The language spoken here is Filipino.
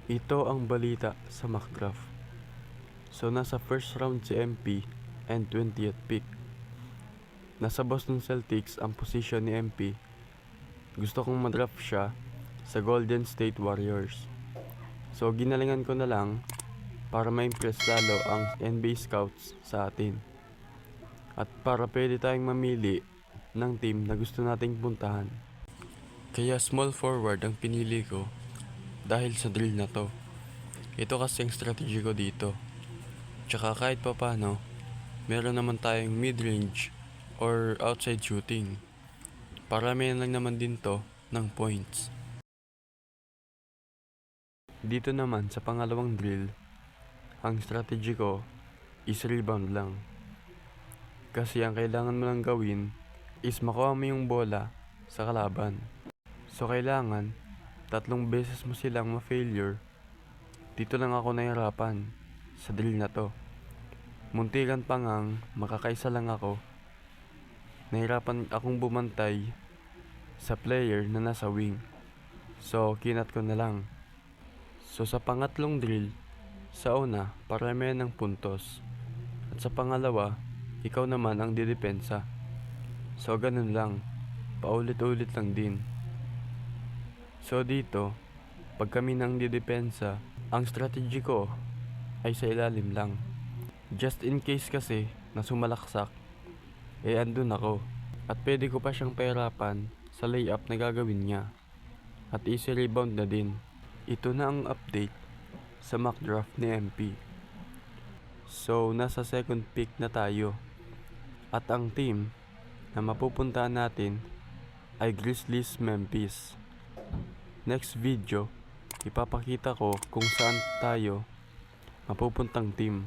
Ito ang balita sa mock draft. So nasa first round si MP and 20th pick. Nasa Boston Celtics ang position ni MP. Gusto kong madraft siya sa Golden State Warriors. So ginalingan ko na lang para ma-impress lalo ang NBA scouts sa atin. At para pwede tayong mamili ng team na gusto nating puntahan. Kaya small forward ang pinili ko dahil sa drill na to. Ito kasi ang strategy ko dito. Tsaka kahit papano, meron naman tayong mid-range or outside shooting. Paramihan lang naman din to ng points. Dito naman sa pangalawang drill, ang strategy ko is rebound lang. Kasi ang kailangan mo lang gawin is makuha mo yung bola sa kalaban. So kailangan 3 beses mo silang ma-failure. Dito lang ako nahirapan sa drill na to. Muntikan pa ngang makakaisa lang ako. Nahirapan akong bumantay sa player na nasa wing. So kinat ko na lang. So sa pangatlong drill, sa una paramihan ng puntos. At sa pangalawa, ikaw naman ang didepensa. So ganun lang, paulit-ulit lang din. So dito, pag kami nang didepensa, ang strategy ko ay sa ilalim lang. Just in case kasi na sumalaksak, andun ako. At pwede ko pa siyang pahirapan sa layup na gagawin niya. At easy rebound na din. Ito na ang update sa mock draft ni MP. So nasa second pick na tayo. At ang team na mapupuntahan natin ay Grizzlies Memphis. Next video, ipapakita ko kung saan tayo mapupuntang team.